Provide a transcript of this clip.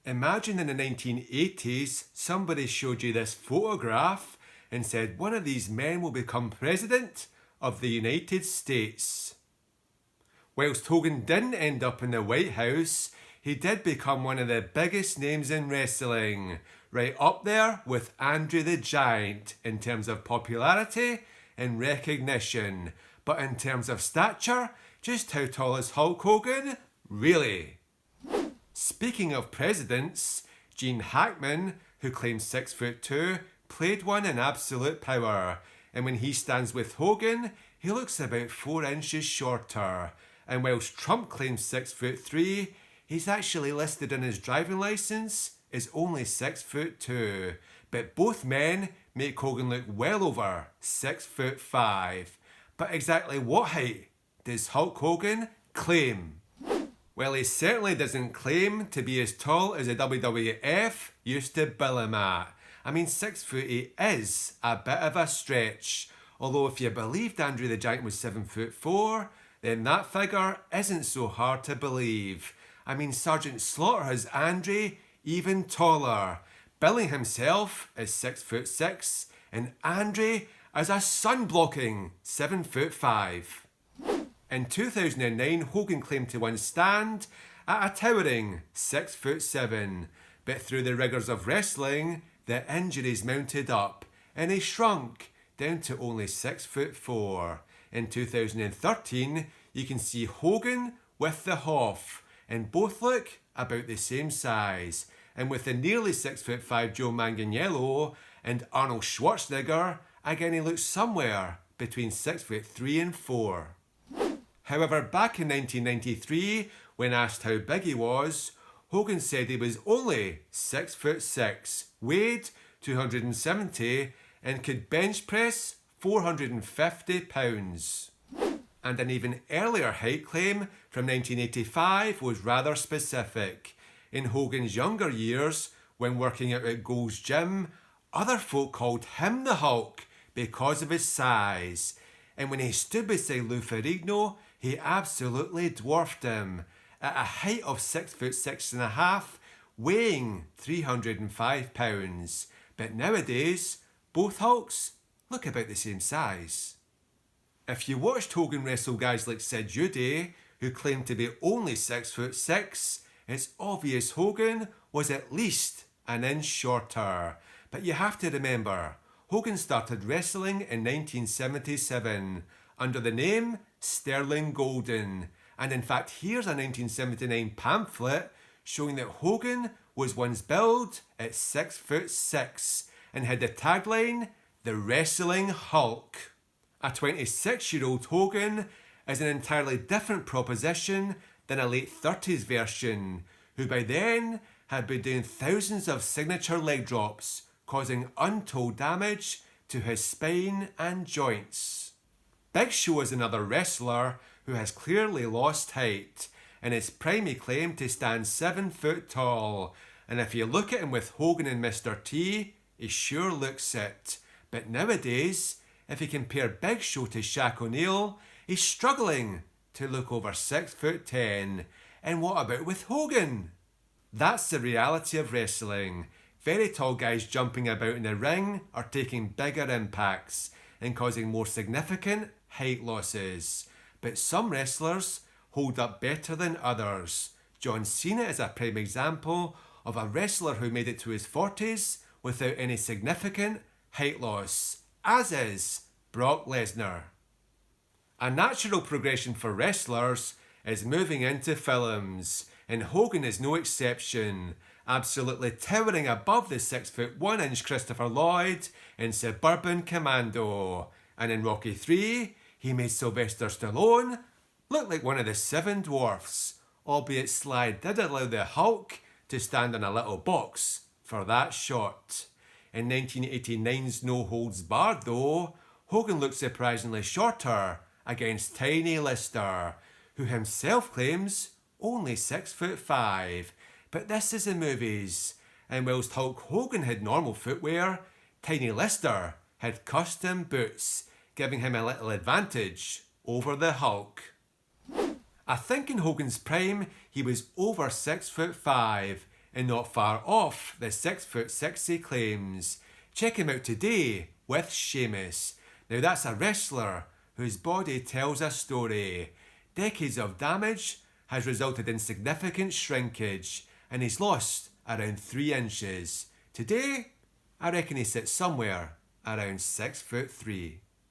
Imagine in the 1980s somebody showed you this photograph and said one of these men will become president of the United States. Whilst Hogan didn't end up in the White House, he did become one of the biggest names in wrestling, right up there with Andre the Giant in terms of popularity and recognition. But in terms of stature, just how tall is Hulk Hogan? Really? Speaking of presidents, Gene Hackman, who claims 6'2", played one in Absolute Power, and when he stands with Hogan, he looks about 4 inches shorter. And whilst Trump claims 6'3", he's actually listed in his driving licence as only 6'2". But both men make Hogan look well over 6'5". But exactly what height does Hulk Hogan claim? Well, he certainly doesn't claim to be as tall as the WWF used to bill him at. I mean, 6'8" is a bit of a stretch. Although if you believed Andre the Giant was 7'4", then that figure isn't so hard to believe. I mean, Sergeant Slaughter has Andre even taller, billing himself as 6'6", and Andre as a sun-blocking 7'5". In 2009, Hogan claimed to once stand at a towering 6'7", but through the rigours of wrestling, the injuries mounted up, and he shrunk down to only 6'4". In 2013, you can see Hogan with the Hoff, and both look about the same size. And with the nearly 6'5" Joe Manganiello and Arnold Schwarzenegger, again he looks somewhere between 6'3" and 4". However, back in 1993, when asked how big he was, Hogan said he was only 6'6", weighed 270, and could bench press 450 pounds. And an even earlier height claim from 1985 was rather specific. In Hogan's younger years, when working out at Gold's Gym, other folk called him the Hulk because of his size. And when he stood beside Lou Ferrigno, he absolutely dwarfed him, at a height of 6'6.5", weighing 305 pounds. But nowadays, both Hulks look about the same size. If you watched Hogan wrestle guys like Sid Judy, who claimed to be only 6'6", it's obvious Hogan was at least an inch shorter. But you have to remember, Hogan started wrestling in 1977 under the name Sterling Golden. And in fact, here's a 1979 pamphlet showing that Hogan was once billed at 6'6" and had the tagline, "The Wrestling Hulk." A 26-year-old Hogan is an entirely different proposition than a late 30s version, who by then had been doing thousands of signature leg drops, causing untold damage to his spine and joints. Big Show is another wrestler who has clearly lost height. In his prime he claimed to stand 7 foot tall, and if you look at him with Hogan and Mr. T, he sure looks it. But nowadays, if you compare Big Show to Shaq O'Neal, he's struggling to look over 6'10". And what about with Hogan? That's the reality of wrestling. Very tall guys jumping about in the ring are taking bigger impacts and causing more significant height losses. But some wrestlers hold up better than others. John Cena is a prime example of a wrestler who made it to his 40s without any significant height loss, as is Brock Lesnar. A natural progression for wrestlers is moving into films, and Hogan is no exception, absolutely towering above the 6'1" Christopher Lloyd in Suburban Commando, and in Rocky III, he made Sylvester Stallone look like one of the 7 dwarfs, albeit Sly did allow the Hulk to stand on a little box for that shot. In 1989's No Holds Barred though, Hogan looked surprisingly shorter against Tiny Lister, who himself claims only 6'5". But this is the movies, and whilst Hulk Hogan had normal footwear, Tiny Lister had custom boots, giving him a little advantage over the Hulk. I think in Hogan's prime he was over 6'5", and not far off the 6'6" he claims. Check him out today with Sheamus. Now that's a wrestler whose body tells a story. Decades of damage has resulted in significant shrinkage, and he's lost around 3 inches. Today, I reckon he sits somewhere around 6'3".